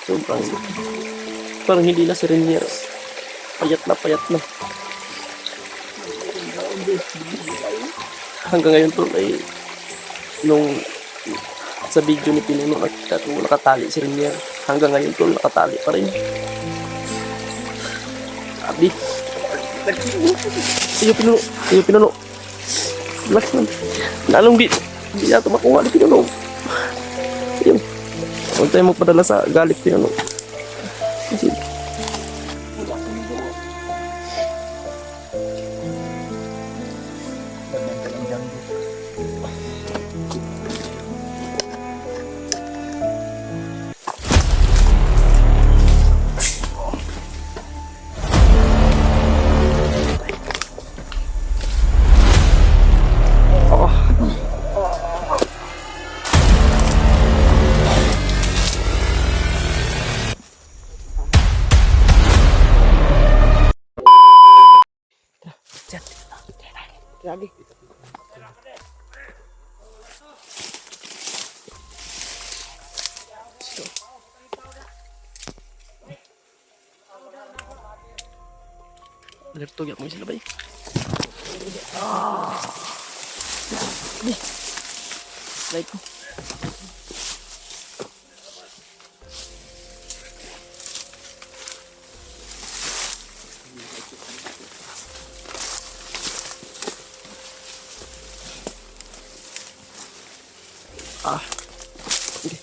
Sobrang, parang hindi na si Renier. Payat na, payat na. Hanggang ngayon tol ay nung sa video ni Pinuno nakatali si Renier. Hanggang ngayon tol nakatali pa rin. Abi. Iyo Pinuno. Relax man. Lalong di yata makuha ni Pinuno. Ayun. Huwag tayo magpadala sa galit Pinuno. Kasi grabe. Alerto yak mo sila bay. Like ko. Sige.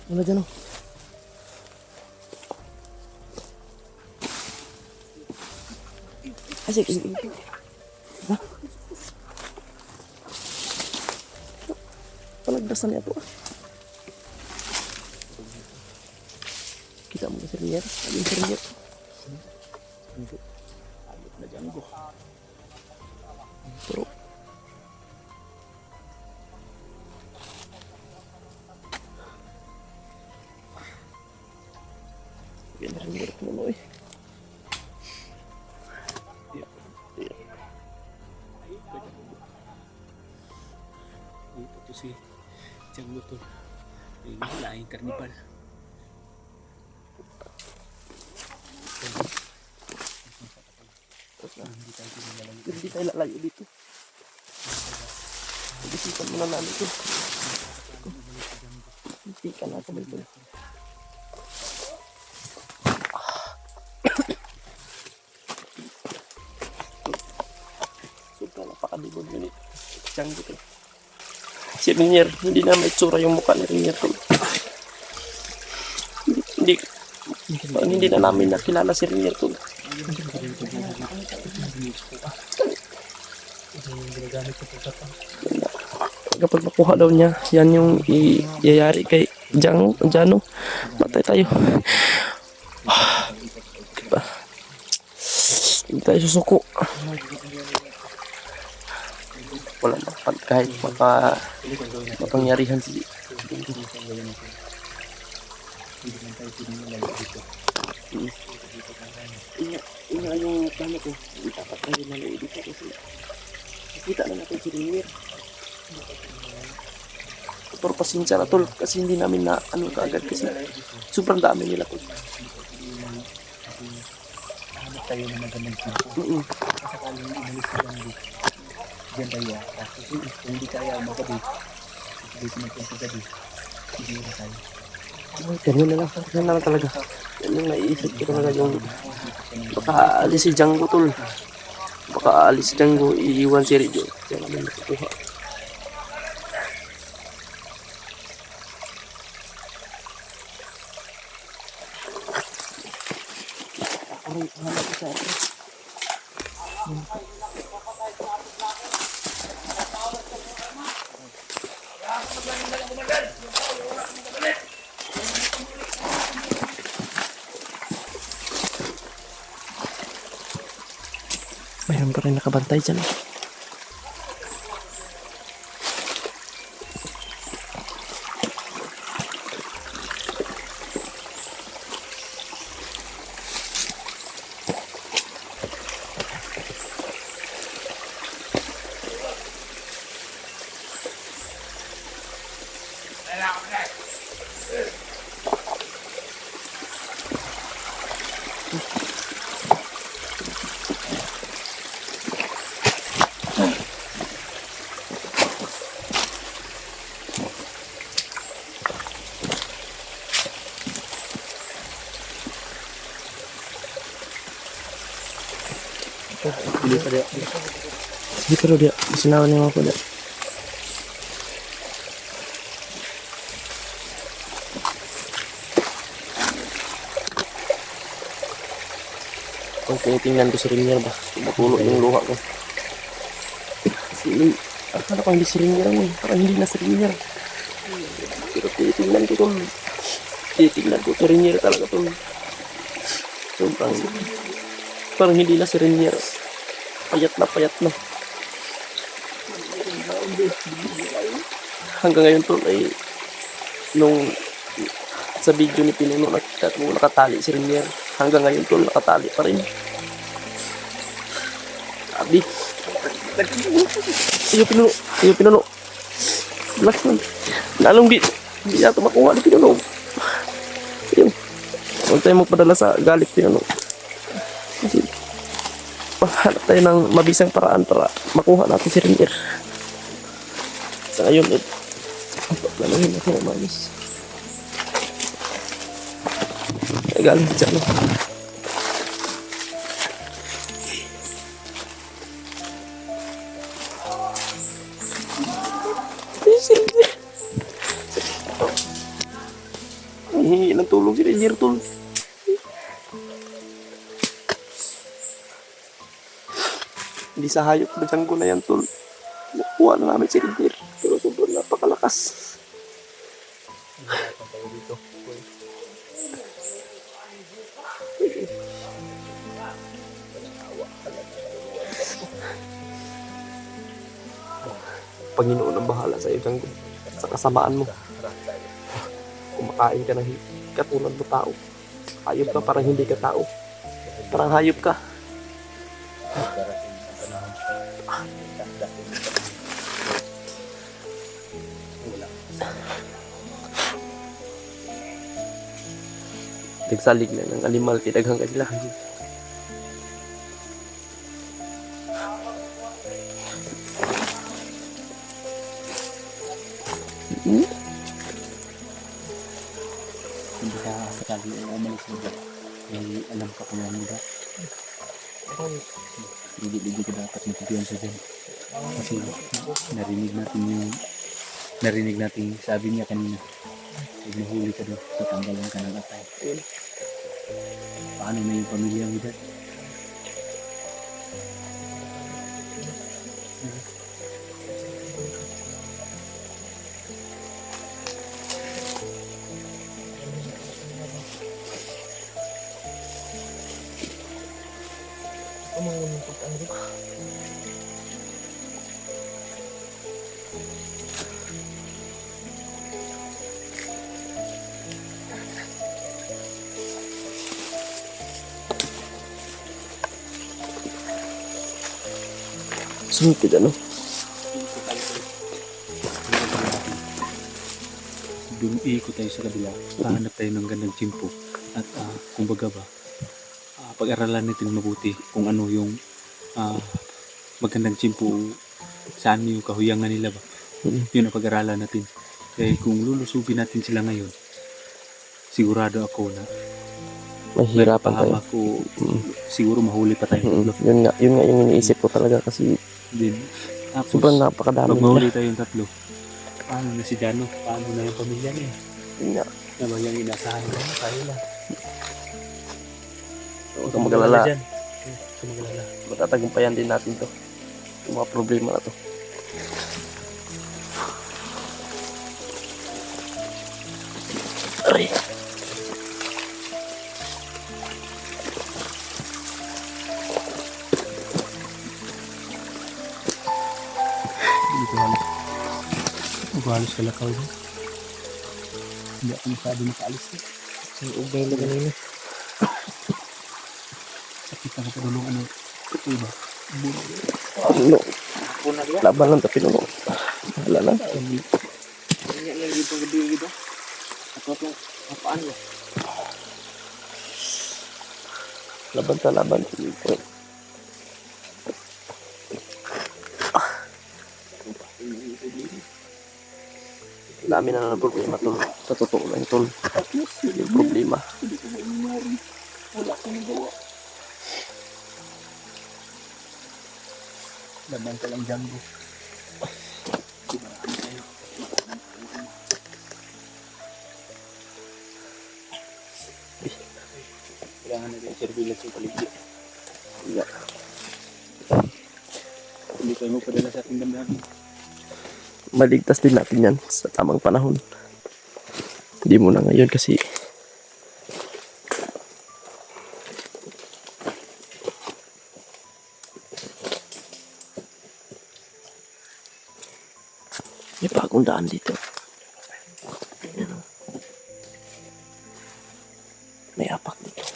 Wala dyan o. Sige. Ha? Palagdasan niya ito ah. Kita mo na si Renier. Ayun si Renier. Ayot na dyan ko. Pero yan na Renier Pinuno eh. Ito si Tiang Lutol. Ay, laing karnibal. Hindi tayo lalayo dito. Pag-isipan mo na namin ito. Hindi ka na ako ba ito. Sobrang napakadibod yun eh. Siyang dito. Si Renier, hindi na may tsura yung mukha ni Renier. Hindi na namin nakilala si Renier to. Kapag makuha daw niya, yan yung iyayari kay Jano. Matay tayo. Hindi tayo susuko. Wala na kahit mapangyarihan si Ina yung plano ko. Hindi dapat tayo nalayo dito kasi nakita na natin si Renier. Pero pasensya na tol kasi hindi namin na ano kaagad kasi sobrang dami nila tol. Hanap tayo na magandang sino. Sakaling umalis ka lang dito. Diyan tayo. Kasi kung hindi kaya magabi, dito magpunta gabi, hindi na tayo. Ganyan na lang talaga. Yan yung naiisip ko talaga yung baka alis si Django tol. Baka alis si Django, iiwan si Rijo. Yan namin nakukuha. Aray, hanap ko sa atin. Mayroon pa rin nakabantay dyan. Dili pa dia. Sige pero dia, sinawan niyo ako dia. Kung tinitingnan ko sa Rinier ba, tumutulo yung luha ko. Kasi, akala ko hindi si Rinier mo, parang hindi na si Rinier. Pero tinitingnan ko tol. Tinitingnan ko si Rinier talaga tol. So, parang hindi na si Rinier. Payat na. Hanggang ngayon tol ay nung sa video ni Pinuno nakatali si Rinier. Hanggang ngayon tol nakatali pa rin. Sabi. Iyo Pinuno. Relax man. Lalong di yata makuha ni Pinuno. Ayun. Huwag tayo magpadala sa galit Pinuno. Kasi pahanap tayo ng mabisang paraan para makuha natin si Rinier. Sa ngayon, lalahin natin ang manis. Ay, galing dyan. Hihingi ng tulong si Rinier, tol. Hindi sa hayop na dyan ko na yan, tol. Nakuha na namin si Rinier. Pero sobrang napakalakas. Panginoon ang bahala sa iyo, Diyanggo. Sa kasamaan mo. Kumakain ka na katulad mo tao. Hayop ka, parang hindi ka tao. Parang hayop ka. Nagsalig na ng animal, tidaghang kanila. Hindi ka sakali umalis mo dyan. May alam ka kung ano ba. Hindi ka dapat magkupiyansa dyan. Kasi narinig natin sabi niya kanina. Huwag mahuli ka doon. Tatanggalan ka ng atay. Paano na yung pamilya mo dyan? Sumitid ano? Iikot tayo sa kabila, hahanap tayo ng gandang tsimpo at kumbaga ba, pag-aralan natin mabuti kung ano yung magandang tsimpo, saan yung kahuyangan nila ba. Yun ang pag-aralan natin. Kaya kung lulusubin natin sila ngayon, sigurado ako na mahirapan tayo. Ako, siguro mahuli pa tayo. Yun nga yung iniisip ko talaga kasi din. sobrang napakadami pag nila. mahuli tayong tatlo, paano na si Jano? Paano na yung pamilya niya? Yun nga. Naman yung inasahan ko, tayo lang. Huwag kang mag-alala. Huwag kang mag-alala. Matatagumpayan din natin to. Yung mga problema na to. Aray. Halos kalakaw dyan. Hindi ako masyado makaalis eh. Ang ubay na ganun. Sakit ako sa dulong ano. Ito ba? Ano? Laban lang tapi Pinuno. Wala na. Hindi lang dito gabi dito. Ako lang apaan ba? Laban. Dami na ng problema tol. Sa totoo lang tol. Yung problema. Wala ko nagawa. Laban ka lang Django. Marami tayo. Kailangan natin surveillance yung paligid. Yeah. Hindi tayo magpadala sa ating damdamin. Maligtas din natin yan sa tamang panahon. Hindi muna ngayon kasi may bagong daan dito. Ayan o. May apak dito.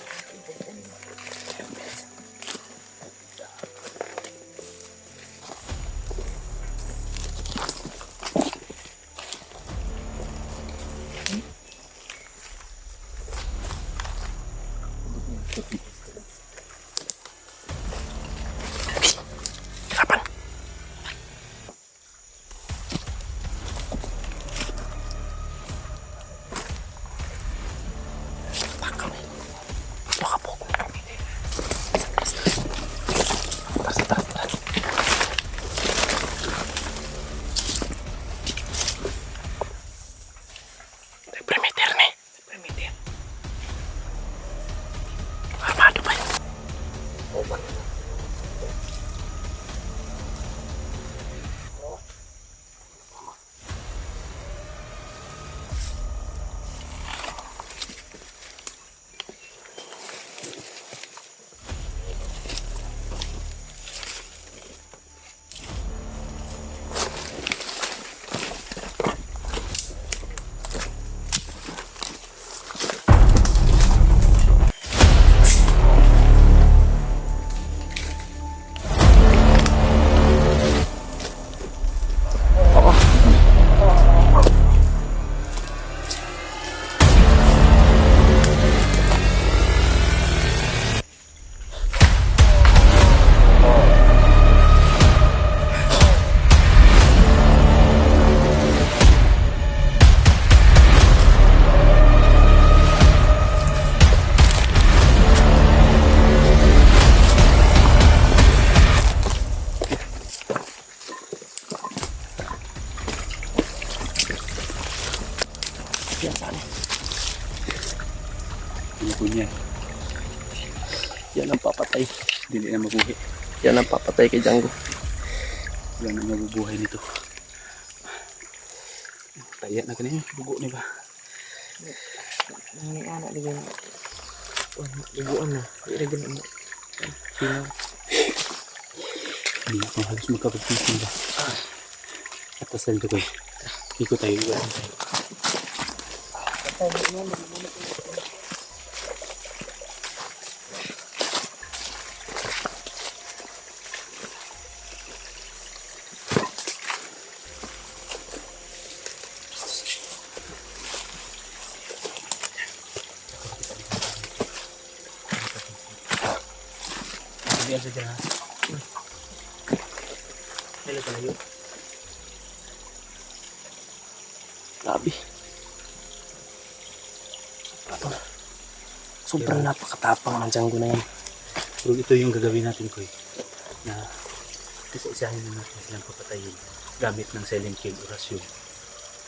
Hirapan. Baka may baka po. Taras. Perimeter nih. Perimeter. Armado pa yun. Yan sana. Ano po niya? Yan ang papatay. Dili na mabuhay. Yan ang papatay kay Django. Wala na mabubuhay nito. Taya na kanina. Bugo ni ba? Nangyari anak dia libuan na. Dia gina mo. Sino? Hindi ko halos magkapagpisin ba? Atas tayo ko. Iko tayo. Biar saja. Hello tayo. Grabe. Sobrang napakatapang ng Django na yan. Pero ito yung gagawin natin, Koy. Na isa-isahin na natin silang papatayin gamit ng silent kill orasyon.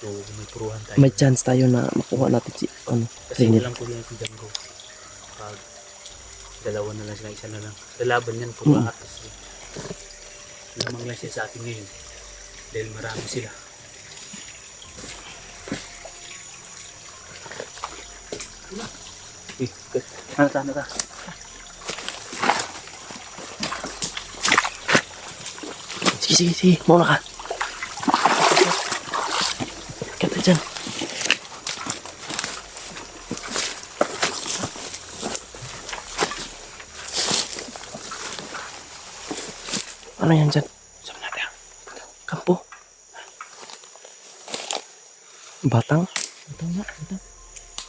So may puruhan tayo. May chance tayo na makuha natin si ano. Kasi Rinit. walang puruhan si Django. Pag dalawa na lang sila, isa na lang. Lalaban yan, puro atas. Lamang lang siya sa atin ngayon. Dahil marami sila. Nata. Sige. Mauna ka. Kata dyan. Ano yan dyan? Saan natin? Kampo. Batang. Betul enggak? Betul.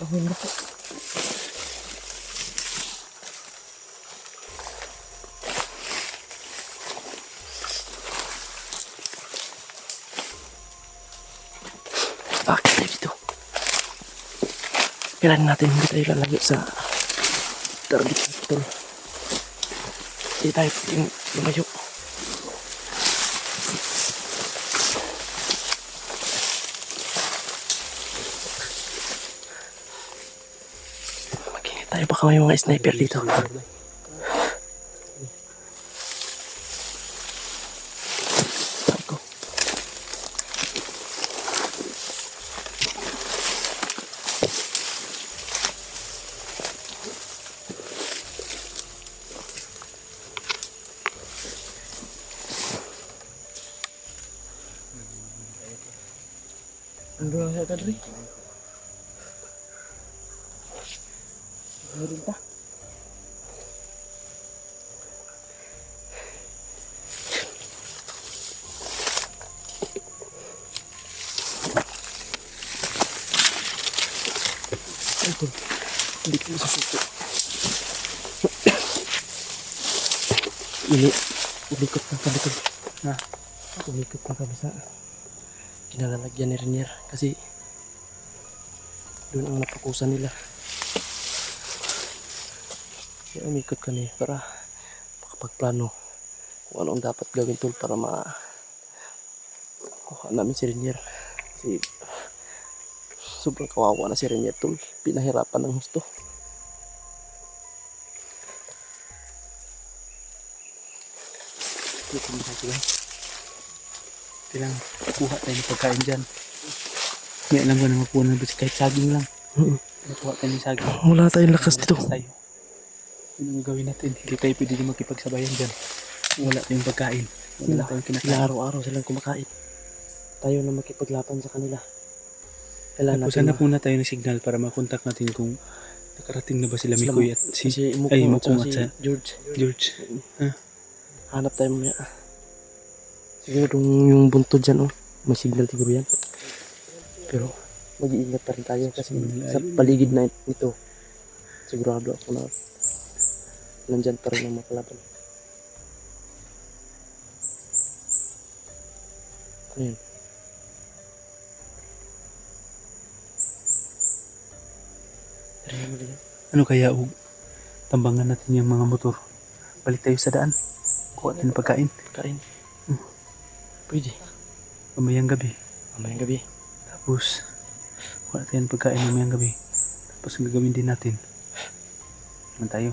Oh, enggak po. Bakit tayo dito? Kailangan natin hindi tayo lalayo sa target pistol. Hindi tayo pwedeng lumayo. tayo, baka may mga sniper dito. Ako. Ano lang siya, Kadri? Meron pa. Ito. Hindi ko masasuko. Ulikot na kami ito. Ulikot na kami sa kinalalagyan ni Renier. Kasi doon ang napakusan nila. Kaya umikot kami para makapagplano kung ano ang dapat gawin tol para kuha namin si Renier. Kasi sobrang kawawa na si Renier tol. Pinahirapan ng husto. Dito mo tayo lang. Kailangan kuha tayo ng pagkain dyan. May alam ko na mapunan ba kahit saging lang. Kuha tayo ng saging. Wala tayong lakas dito. Tayo. Yun ang gawin natin. Hindi tayo pwede din magkipagsabayan dyan. Wala tayong pagkain. Wala tayong kinakain. Sila araw-araw silang kumakain. Tayo na makipaglaban sa kanila. Kailangan Tapos hanap muna tayo ng signal para makontak natin kung nakarating na ba sila Mikoy at si Mukong Mukong at si sa George. George. Hanap tayo mamaya. Siguro yung buntod dyan, oh. May signal siguro yan. Pero mag-iingat pa rin tayo kasi sa paligid na ito, sigurado ako na nandyan pa rin ang makalaban. Ayun. Ano kaya tambangan natin yung mga motor. Balik tayo sa daan. Kuha tayo ng pagkain. Kain. Pwede. Mamayang gabi. Mamayang gabi. Tapos kuha tayo ng pagkain mamayang gabi. Tapos ang gagawin din natin. Naman tayo.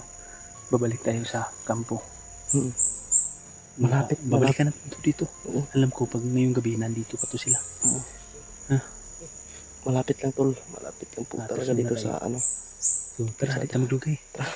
Babalik tayo sa kampo. Malapit. Babalikan natin dito. Oo. Alam ko pag ngayong gabi nandito pa to sila. Oo. Malapit lang tol. Malapit lang po Ah, talaga tapos dito na sa tayo. ano. So, tara, di tayo maglugay. Tara.